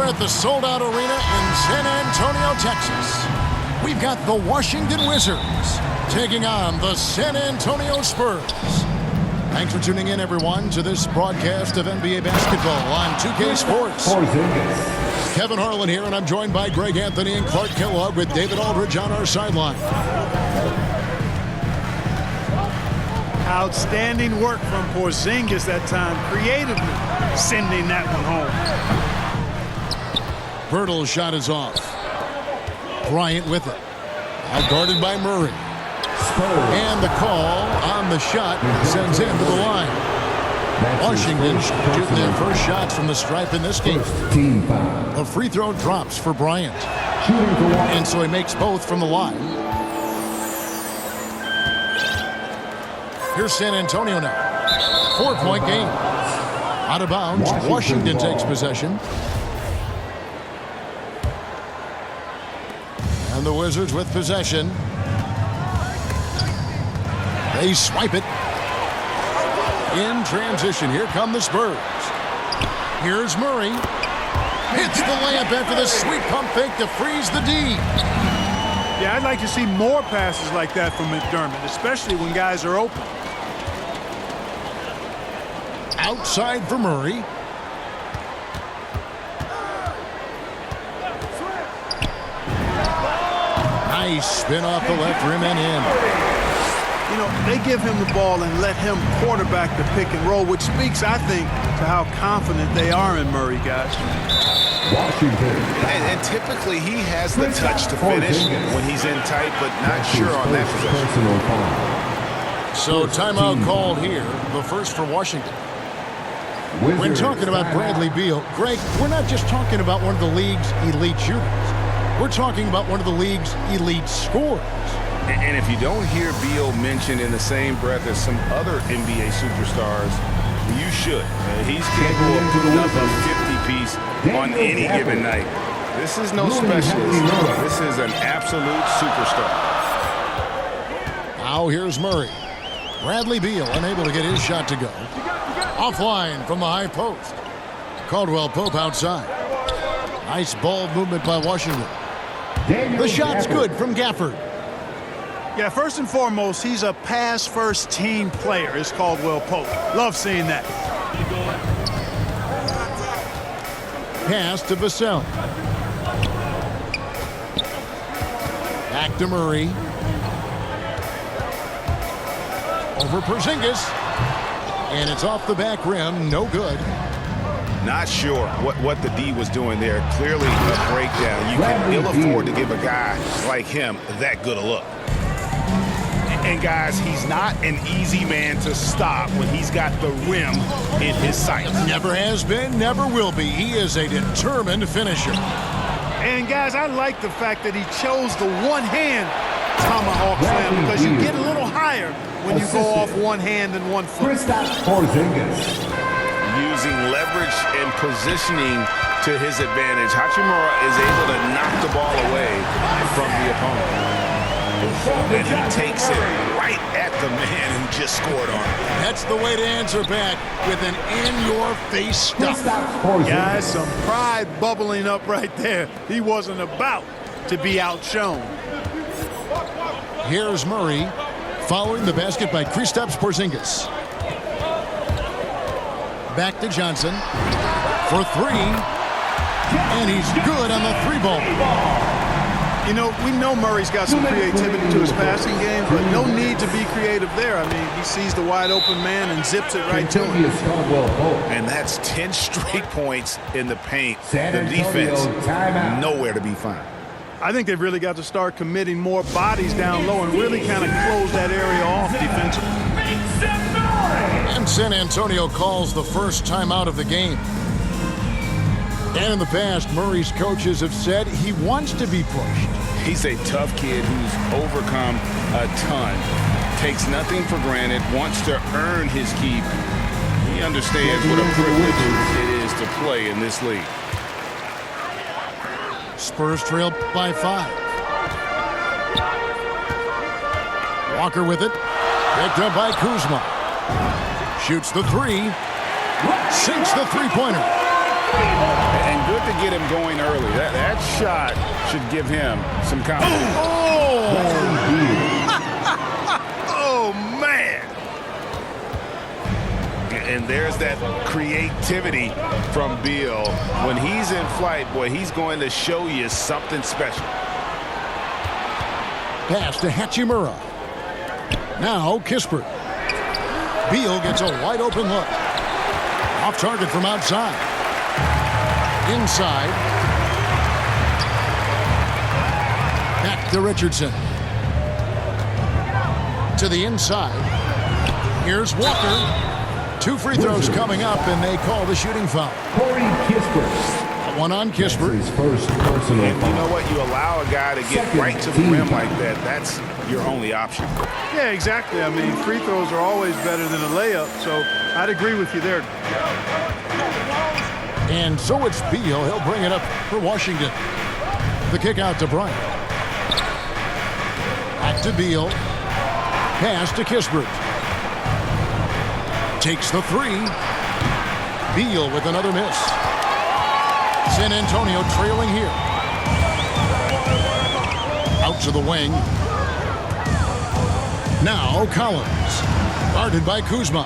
We're at the sold-out arena in San Antonio, Texas. We've got the Washington Wizards taking on the San Antonio Spurs. Thanks for tuning in, everyone, to this broadcast of NBA basketball on 2K Sports. Kevin Harlan here, and I'm joined by Greg Anthony and Clark Kellogg with David Aldridge on our sideline. Outstanding work from Porzingis that time, creatively sending that one home. Bertle's shot is off. Bryant with it. Outguarded by Murray. And the call on the shot sends him to the line. Washington shooting their first shots from the stripe in this game. The free throw drops for Bryant. And so he makes both from the line. Here's San Antonio now. 4-point game. Out of bounds. Washington takes possession. And the Wizards with possession. They swipe it. In transition, here come the Spurs. Here's Murray. Hits the layup after the sweet pump fake to freeze the D. Yeah, I'd like to see more passes like that from McDermott, especially when guys are open. Outside for Murray. Nice spin off the left rim and in. You know, they give him the ball and let him quarterback the pick and roll, which speaks, I think, to how confident they are in Murray, guys. Washington. And typically he has the touch to finish when he's in tight, but not sure on that possession. So timeout called here, the first for Washington. When talking about Bradley Beal, Greg, we're not just talking about one of the league's elite shooters. We're talking about one of the league's elite scorers. And if you don't hear Beal mentioned in the same breath as some other NBA superstars, you should. He's capable of putting up a 50-piece on any given night. This is no specialist. This is an absolute superstar. Now here's Murray. Bradley Beal unable to get his shot to go. Offline from the high post. Caldwell Pope outside. Nice ball movement by Washington. The shot's good from Gafford. Yeah, first and foremost, he's a pass-first team player. It's Caldwell Pope. Love seeing that. Pass to Vassell. Back to Murray. Over Porzingis. And it's off the back rim. No good. Not sure what the D was doing there. Clearly a breakdown. You can ill afford to give a guy like him that good a look. And guys, he's not an easy man to stop when he's got the rim in his sights. Never has been, never will be. He is a determined finisher. And guys, I like the fact that he chose the one-hand tomahawk slam because you get a little higher when you go off one hand and 1 foot. Using leverage and positioning to his advantage, Hachimura is able to knock the ball away from the opponent. And he takes it right at the man who just scored on him. That's the way to answer back with an in-your-face stuff. Guys, some pride bubbling up right there. He wasn't about to be outshone. Here's Murray following the basket by Kristaps Porzingis. Back to Johnson for three. And he's good on the three ball. You know, we know Murray's got some creativity to his passing game, but no need to be creative there. I mean, he sees the wide open man and zips it right to him. And that's 10 straight points in the paint. The defense, nowhere to be found. I think they've really got to start committing more bodies down low and really kind of close that area off defensively. And San Antonio calls the first timeout of the game. And in the past, Murray's coaches have said he wants to be pushed. He's a tough kid who's overcome a ton, takes nothing for granted, wants to earn his keep. He understands what a privilege it is to play in this league. Spurs trail by 5. Walker with it. Picked up by Kuzma. Shoots the three. Sinks the three-pointer. And good to get him going early. That shot should give him some confidence. Oh, man. And there's that creativity from Beal. When he's in flight, boy, he's going to show you something special. Pass to Hachimura. Now Kispert. Beal gets a wide open look. Off target from outside. Inside. Back to Richardson. To the inside. Here's Walker. 2 free throws coming up, and they call the shooting foul. Corey Kispert. One on Kispert. His first personal And foul. you know what? You allow a guy to get right to the rim like that. That's your only option. Yeah, exactly. I mean, free throws are always better than a layup, so I'd agree with you there. And so it's Beal. He'll bring it up for Washington. The kick out to Bryant. Back to Beal. Pass to Kispert. Takes the 3. Beal with another miss. San Antonio trailing here. Out to the wing. Now Collins. Guarded by Kuzma.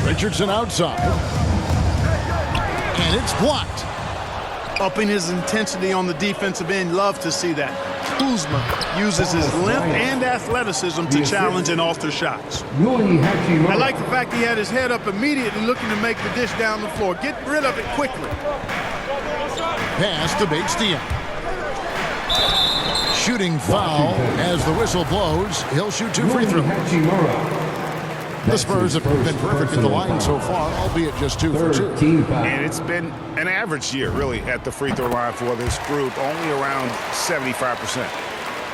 Richardson outside. And it's blocked. Upping his intensity on the defensive end. Love to see that. Kuzma uses his length and athleticism to challenge and alter shots. I like the fact he had his head up immediately looking to make the dish down the floor. Get rid of it quickly. Pass to Bates-Diop. Shooting foul as the whistle blows. He'll shoot 2 free throws. The Spurs have been perfect at the line so far, albeit just 2 for 2. And it's been an average year, really, at the free throw line for this group, only around 75%.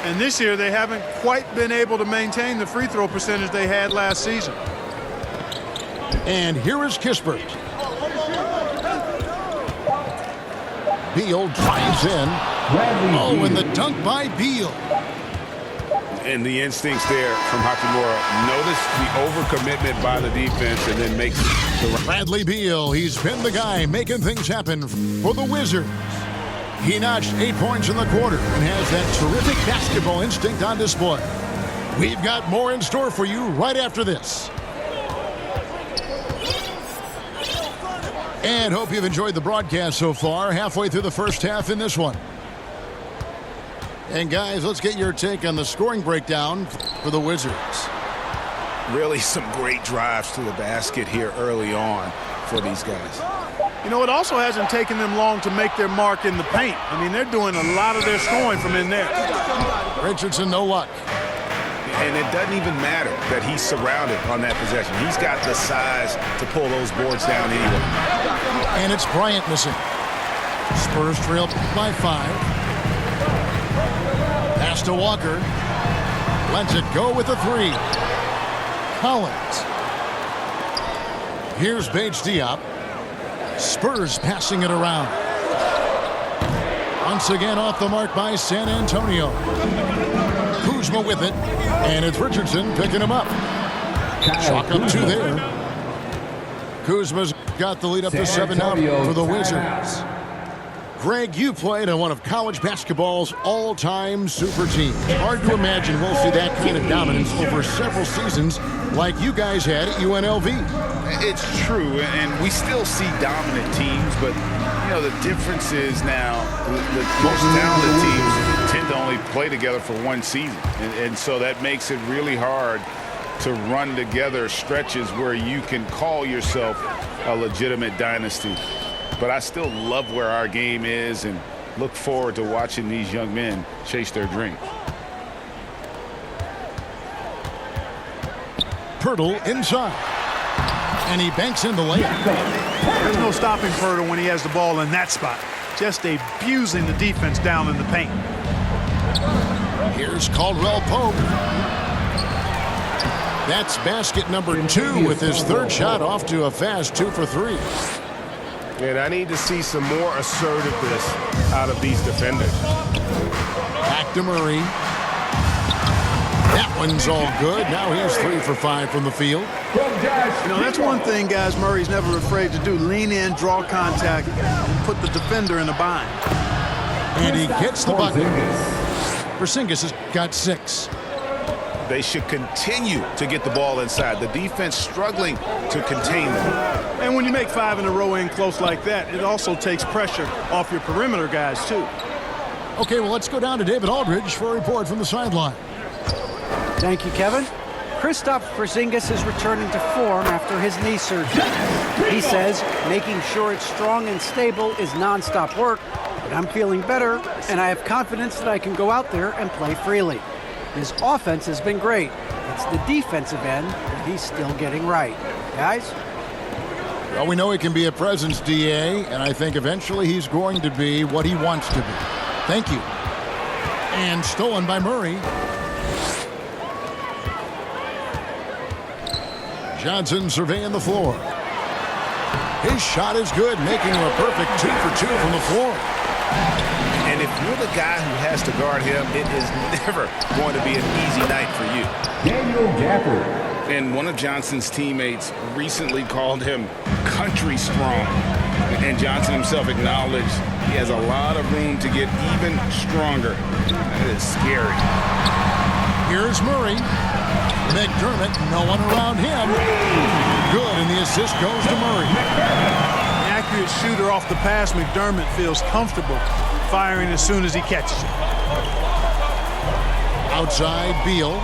And this year, they haven't quite been able to maintain the free throw percentage they had last season. And here is Kispert. Beal drives in. Oh, and the dunk by Beal. And the instincts there from Hachimura. Notice the overcommitment by the defense and then makes the... Bradley Beal, he's been the guy making things happen for the Wizards. He notched 8 points in the quarter and has that terrific basketball instinct on display. We've got more in store for you right after this. And hope you've enjoyed the broadcast so far. Halfway through the first half in this one. And guys, let's get your take on the scoring breakdown for the Wizards. Really some great drives to the basket here early on for these guys. You know, it also hasn't taken them long to make their mark in the paint. I mean, they're doing a lot of their scoring from in there. Richardson, no luck. And it doesn't even matter that he's surrounded on that possession. He's got the size to pull those boards down anyway. And it's Bryant missing. Spurs trail by 5. Pass to Walker. Lets it go with a 3. Collins. Here's Bates-Diop. Spurs passing it around. Once again off the mark by San Antonio. Kuzma with it. And it's Richardson picking him up. Chalk up 2 there. Kuzma's got the lead up to 7 now for the Wizards. Greg, you played on one of college basketball's all-time super teams. Hard to imagine we'll see that kind of dominance over several seasons like you guys had at UNLV. It's true, and we still see dominant teams, but, you know, the difference is now the most talented teams tend to only play together for 1 season, and so that makes it really hard to run together stretches where you can call yourself a legitimate dynasty. But I still love where our game is and look forward to watching these young men chase their dream. Pirtle inside. And he banks in the layup. There's no stopping Pirtle when he has the ball in that spot. Just abusing the defense down in the paint. Here's Caldwell Pope. That's basket number 2 with his 3rd shot off to a fast 2 for 3. And I need to see some more assertiveness out of these defenders. Back to Murray. That one's all good. Now he's 3 for 5 from the field. You know, that's one thing, guys, Murray's never afraid to do. Lean in, draw contact, and put the defender in a bind. And he gets the bucket. Porzingis has got 6. They should continue to get the ball inside. The defense struggling to contain them. And when you make 5 in a row in close like that, it also takes pressure off your perimeter guys, too. Okay, well, let's go down to David Aldridge for a report from the sideline. Thank you, Kevin. Kristaps Porzingis is returning to form after his knee surgery. He says making sure it's strong and stable is nonstop work, but I'm feeling better, and I have confidence that I can go out there and play freely. His offense has been great. It's the defensive end that he's still getting right. Guys? Well, we know he can be a presence, DA, and I think eventually he's going to be what he wants to be. Thank you. And stolen by Murray. Johnson surveying the floor. His shot is good, making him a perfect 2 for 2 from the floor. And if you're the guy who has to guard him, it is never going to be an easy night for you. Daniel Gafford. And one of Johnson's teammates recently called him country strong. And Johnson himself acknowledged he has a lot of room to get even stronger. That is scary. Here's Murray. McDermott, no one around him. Good, and the assist goes to Murray. An accurate shooter off the pass, McDermott feels comfortable firing as soon as he catches it. Outside, Beal.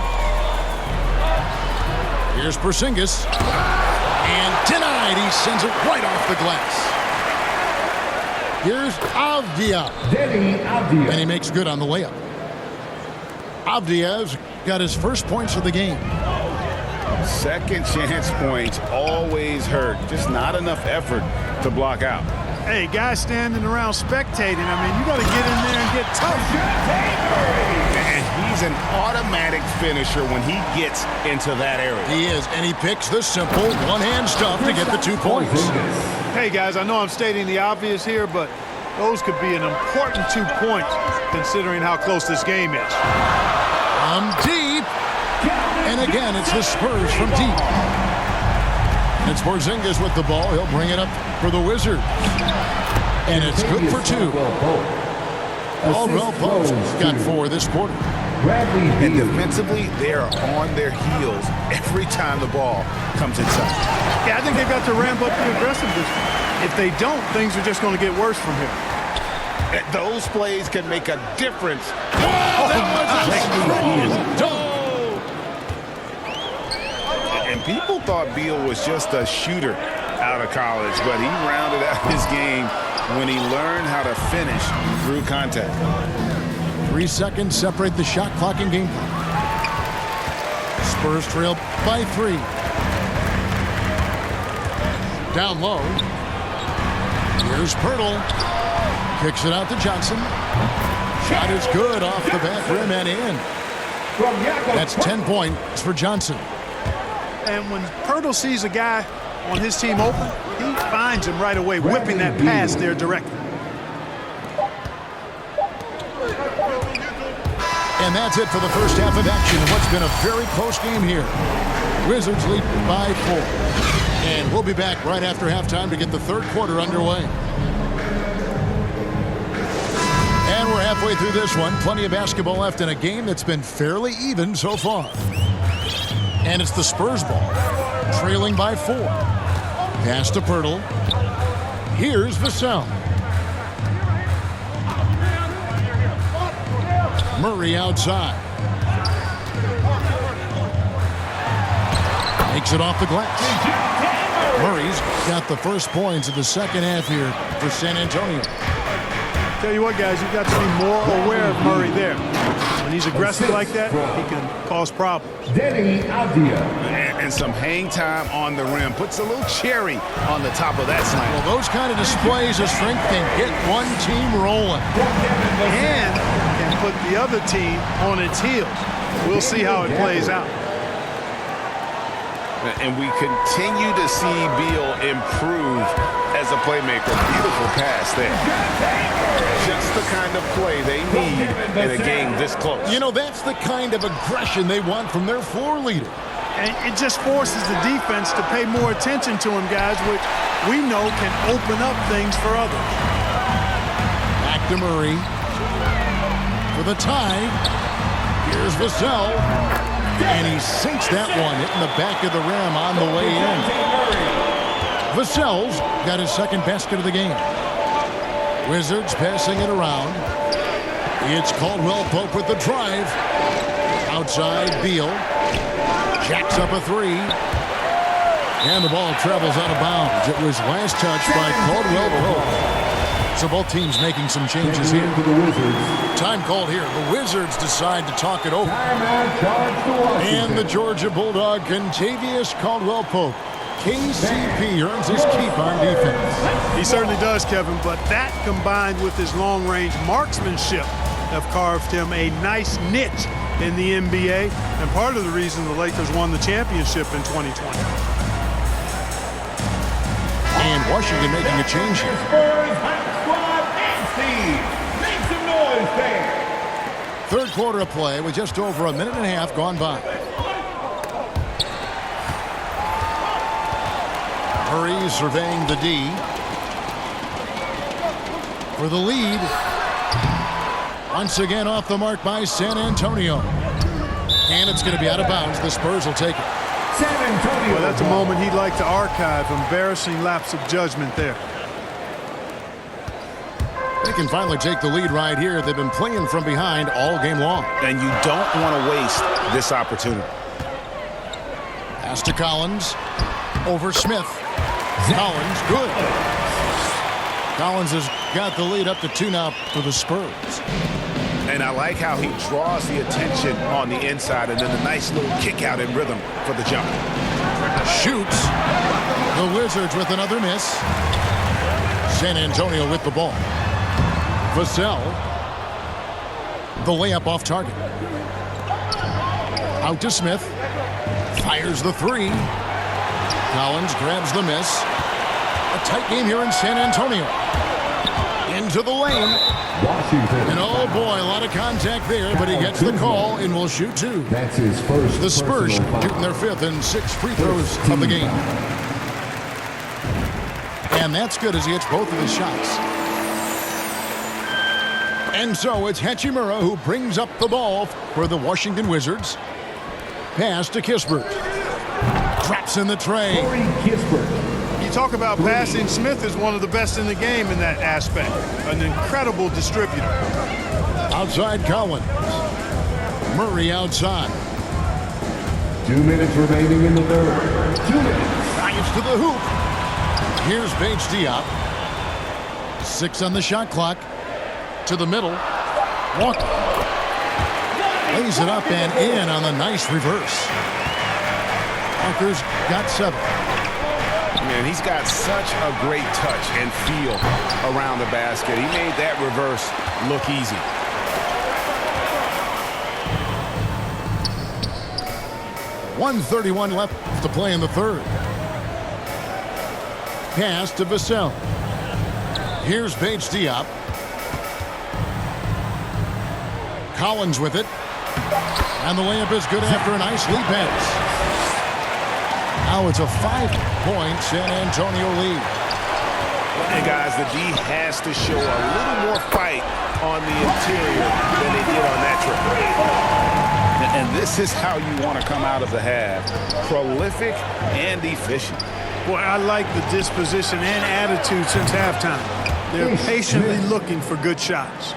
Here's Porzingis. And denied. He sends it right off the glass. Here's Avdia. And he makes good on the layup. Avdia's got his first points of the game. Second chance points always hurt. Just not enough effort to block out. Hey, guys standing around spectating, I mean, you got to get in there and get tough. And he's an automatic finisher when he gets into that area. He is, and he picks the simple one-hand stuff to get the 2 points. Hey, guys, I know I'm stating the obvious here, but those could be an important 2 points considering how close this game is. From deep. And again, it's the Spurs from deep. It's Porzingis with the ball. He'll bring it up for the Wizards. And it's good for 2. Caldwell Pope's got 4 this quarter. And defensively, they are on their heels every time the ball comes inside. Yeah, I think they've got to ramp up the aggressiveness. If they don't, things are just going to get worse from here. Those plays can make a difference. And people thought Beal was just a shooter out of college, but he rounded out his game when he learned how to finish through contact. 3 seconds separate the shot clock and game clock. Spurs trail by 3. Down low. Here's Pirtle. Kicks it out to Johnson. Shot is good off the back rim and in. That's 10 points for Johnson. And when Pirtle sees a guy on his team open, he finds him right away, whipping that pass there directly. And that's it for the first half of action in what's been a very close game here. Wizards lead by 4. And we'll be back right after halftime to get the third quarter underway. And we're halfway through this one. Plenty of basketball left in a game that's been fairly even so far. And it's the Spurs ball, trailing by 4. Pass to Pirtle. Here's Vassell. Murray outside. Makes it off the glass. Murray's got the first points of the second half here for San Antonio. Tell you what, guys, you've got to be more aware of Murray there. When he's aggressive like that, he can cause problems. And some hang time on the rim. Puts a little cherry on the top of that slam. Well, those kind of displays of strength can get one team rolling. And can put the other team on its heels. We'll see how it plays out. And we continue to see Beal improve as a playmaker. Beautiful pass there. Just the kind of play they need in a game this close. You know, that's the kind of aggression they want from their floor leader. And it just forces the defense to pay more attention to him, guys, which we know can open up things for others. Back to Murray for the tie. Here's Vassell, and he sinks that one, hitting the back of the rim on the way in. Vassell's got his second basket of the game. Wizards passing it around. It's Caldwell Pope with the drive. Outside, Beal jacks up a three. And the ball travels out of bounds. It was last touch by Caldwell Pope. So both teams making some changes here. Time called here. The Wizards decide to talk it over. And the Georgia Bulldog, Kentavious Caldwell Pope. KCP earns his keep on defense. He certainly does, Kevin, but that combined with his long-range marksmanship have carved him a nice niche in the NBA, and part of the reason the Lakers won the championship in 2020. And Washington making a change here. Make some noise there. Third quarter of play with just over a minute and a half gone by. Murray surveying the D. For the lead. Once again off the mark by San Antonio. And it's going to be out of bounds. The Spurs will take it. San Antonio. Well, that's a moment he'd like to archive. Embarrassing lapse of judgment there. They can finally take the lead right here. They've been playing from behind all game long. And you don't want to waste this opportunity. Pass to Collins. Over Smith. Collins, good. Collins has got the lead up to 2 now for the Spurs. And I like how he draws the attention on the inside and then a nice little kick out in rhythm for the jump. Shoots. The Wizards with another miss. San Antonio with the ball. Vassell. The layup off target. Out to Smith. Fires the three. Collins grabs the miss. A tight game here in San Antonio. Into the lane. Washington. And oh boy, a lot of contact there, but he gets the call and will shoot 2. That's his first. The Spurs personal shooting their 5th and 6th free throws of the game. And that's good as he hits both of his shots. And so it's Hachimura who brings up the ball for the Washington Wizards. Pass to Kispert. Drops in the tray. Corey Kispert. You talk about passing. Smith is one of the best in the game in that aspect. An incredible distributor. Outside Collins. Murray outside. 2 minutes remaining in the third. 2 minutes. Drives to the hoop. Here's Paige Diop. 6 on the shot clock. To the middle. Walker. Lays it up and in on the nice reverse. Walker's got 7. Man, he's got such a great touch and feel around the basket. He made that reverse look easy. .131 left to play in the third. Pass to Vassell. Here's Paige Diop. Collins with it. And the layup is good after a nice lead pass. Now it's a 5-point San Antonio lead. And guys, the D has to show a little more fight on the interior than they did on that trip. And this is how you want to come out of the half. Prolific and efficient. Boy, I like the disposition and attitude since halftime. They're patiently looking for good shots.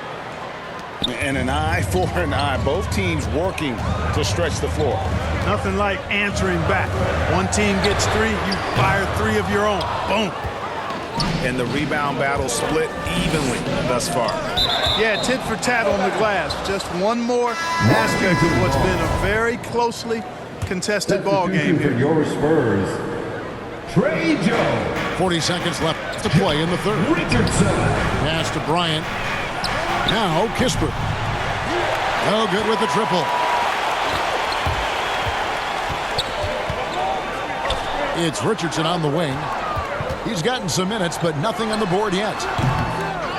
And an eye for an eye. Both teams working to stretch the floor. Nothing like answering back. One team gets 3, you fire 3 of your own. Boom. And the rebound battle split evenly thus far. Yeah, tit for tat on the glass. Just one more aspect of what's been a very closely contested ball game For here. your Spurs, Trey Jones. 40 seconds left to play in the third. Richardson. Pass to Bryant. Now Kispert. No good with the triple. It's Richardson on the wing. He's gotten some minutes, but nothing on the board yet.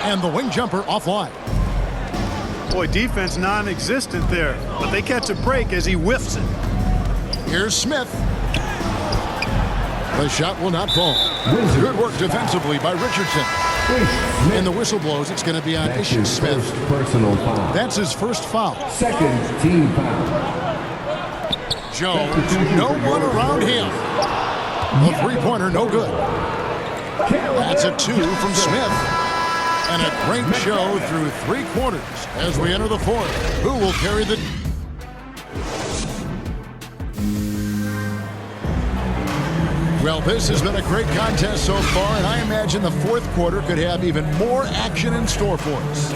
And the wing jumper offline. Boy, defense non-existent there, but they catch a break as he whiffs it. Here's Smith. The shot will not fall. Good work defensively by Richardson. And the whistle blows. It's going to be on Ish Smith. Personal foul. That's his first foul. Second team foul. Jones, no one around him. The three-pointer, no good. That's a 2 from Smith. And a great show through 3 quarters as we enter the fourth. Who will carry the... Well, this has been a great contest so far, and I imagine the fourth quarter could have even more action in store for us.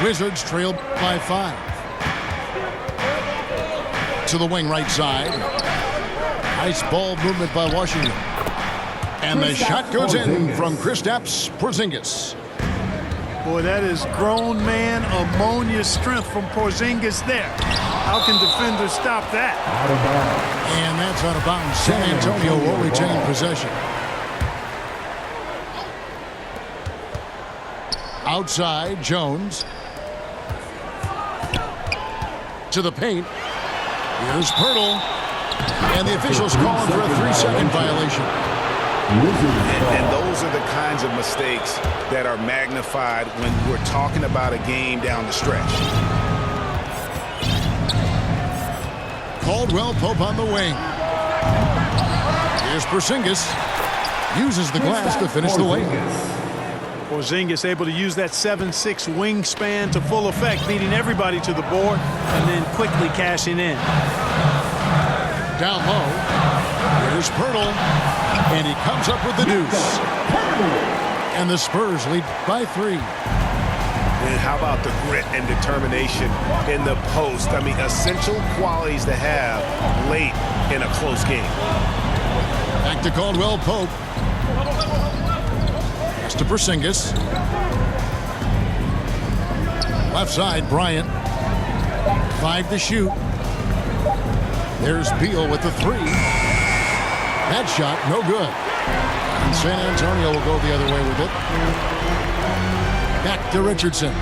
Wizards trailed by 5. To the wing right side. Nice ball movement by Washington. And the shot goes in from Kristaps Porzingis. Boy, that is grown man ammonia strength from Porzingis there. How can defenders stop that? And that's out of bounds. San Antonio will retain possession. Outside, Jones. To the paint. Here's Pirtle. And the officials calling for a 3-second violation. And those are the kinds of mistakes that are magnified when we're talking about a game down the stretch. Caldwell Pope on the wing. Here's Porzingis. Uses the glass to finish the layup. Porzingis able to use that 7'6" wingspan to full effect, beating everybody to the board and then quickly cashing in. Down low. Here's Pirtle. And he comes up with the deuce. And the Spurs lead by 3. And how about the grit and determination in the post? I mean, essential qualities to have late in a close game. Back to Caldwell Pope. Pass to Porzingis. Left side, Bryant. 5 to shoot. There's Beal with the 3. That shot, no good. And San Antonio will go the other way with it. Back to Richardson.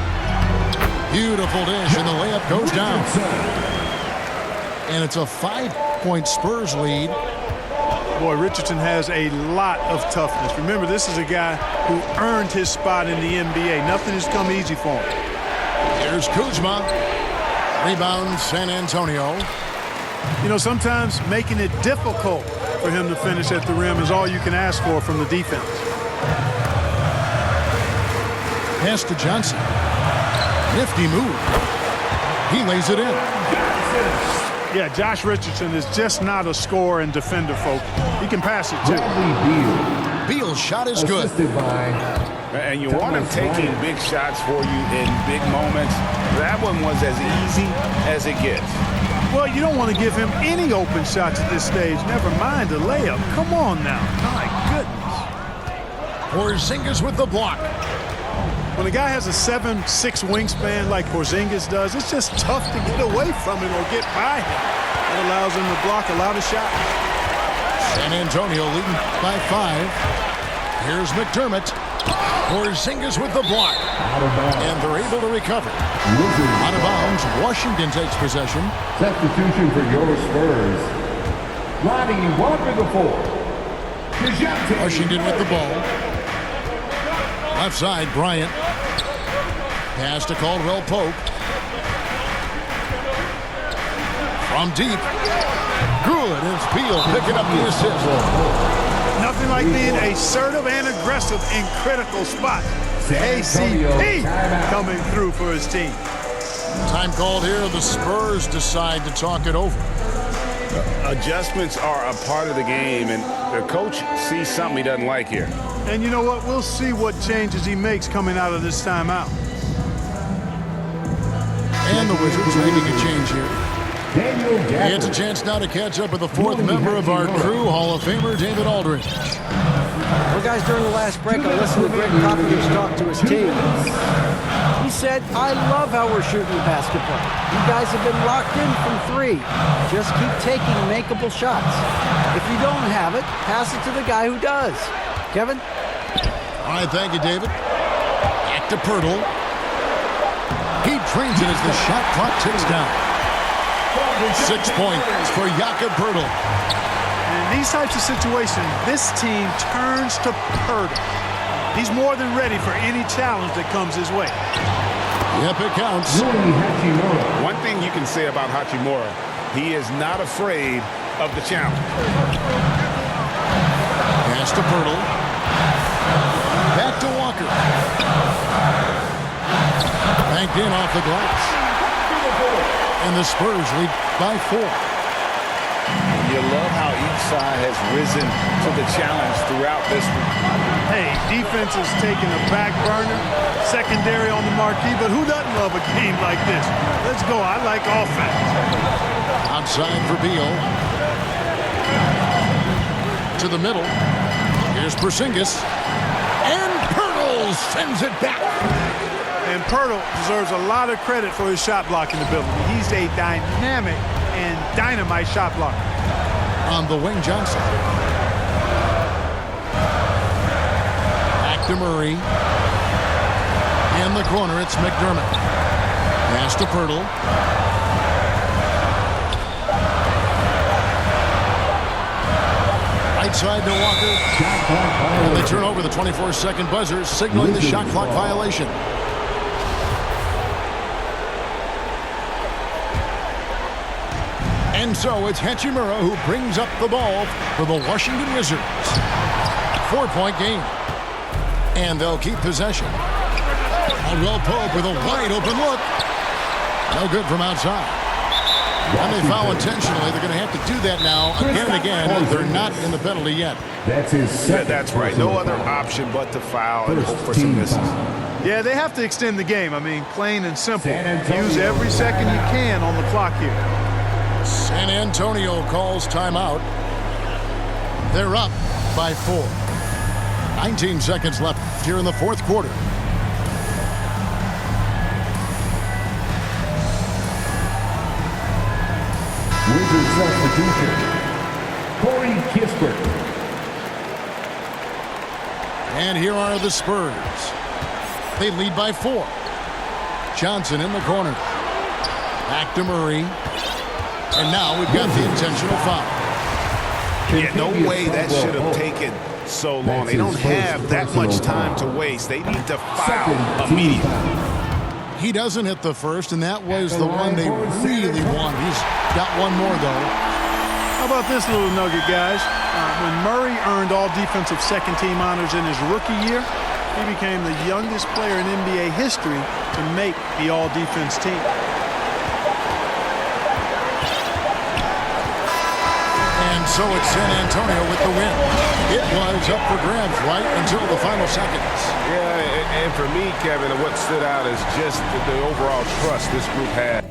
Beautiful dish, and the layup goes down. And it's a 5-point Spurs lead. Boy, Richardson has a lot of toughness. Remember, this is a guy who earned his spot in the NBA. Nothing has come easy for him. Here's Kuzma. Rebound, San Antonio. You know, sometimes making it difficult for him to finish at the rim is all you can ask for from the defense. Pass to Johnson. Nifty move. He lays it in. Yeah, Josh Richardson is just not a scorer and defender, folks. He can pass it, too. Beal's shot is good. And you want him taking big shots for you in big moments. That one was as easy as it gets. Well, you don't want to give him any open shots at this stage. Never mind a layup. Come on now. My goodness. Porzingis with the block. When a guy has a 7'6" wingspan like Porzingis does, it's just tough to get away from him or get by him. That allows him to block a lot of shots. San Antonio leading by 5. Here's McDermott. Porzingis with the block. And they're able to recover. Out of bounds, Washington takes possession. Substitution for your Spurs. Roddy Walker the 4. Washington with the ball. Left side, Bryant. Pass to Caldwell Pope. From deep. Good. It's Beal picking up the assist. Nothing like being assertive and aggressive in critical spots. ACP coming through for his team. Time called here. The Spurs decide to talk it over. Adjustments are a part of the game, and the coach sees something he doesn't like here. And you know what? We'll see what changes he makes coming out of this timeout. And the Wizards making a change here. It's a chance now to catch up with the 4th member of our crew, Hall of Famer David Aldridge. Well, guys, during the last break, I listened to Greg Popovich talk to his team. He said, I love how we're shooting the basketball. You guys have been locked in from 3. Just keep taking makeable shots. If you don't have it, pass it to the guy who does. Kevin? All right, thank you, David. Back to Pirtle. He drains it as the shot clock ticks down. 6 points for Jakob Poeltl. In these types of situations, this team turns to Poeltl. He's more than ready for any challenge that comes his way. Yep, it counts. One thing you can say about Hachimura, he is not afraid of the challenge. Pass to Poeltl. Back to Walker. Banked in off the glass. And the Spurs lead by 4. You love how each side has risen to the challenge throughout this one. Hey, defense is taking a back burner, secondary on the marquee, but who doesn't love a game like this? Let's go. I like offense. Outside for Beal. To the middle. Here's Porzingis. And Poeltl sends it back. And Poeltl deserves a lot of credit for his shot blocking ability. He's a dynamic and dynamite shot blocker. On the wing, Johnson. Back to Murray. In the corner, it's McDermott. Pass to Poeltl. Right side to Walker. And they turn over the 24-second buzzer, signaling the shot clock violation. And so it's Hachimura who brings up the ball for the Washington Wizards. 4-point game. And they'll keep possession. Caldwell Pope with a wide open look. No good from outside. And they foul intentionally. They're going to have to do that now again and again. They're not in the penalty yet. That's his second. That's right. No other option but to foul and hope for some misses. Yeah, they have to extend the game. I mean, plain and simple. Use every second you can on the clock here. San Antonio calls timeout. They're up by 4. 19 seconds left here in the fourth quarter. Wizards substitution. Corey Kispert. And here are the Spurs. They lead by 4. Johnson in the corner. Back to Murray. And now we've got the intentional foul. Yeah, no way that should have taken so long. They don't have that much time to waste. They need to foul immediately. He doesn't hit the first, and that was the one they really wanted. He's got one more, though. How about this little nugget, guys? When Murray earned all defensive second-team honors in his rookie year, he became the youngest player in NBA history to make the all-defense team. And so it's San Antonio with the win. It was up for grabs right until the final seconds. Yeah, and for me, Kevin, what stood out is just the overall trust this group had.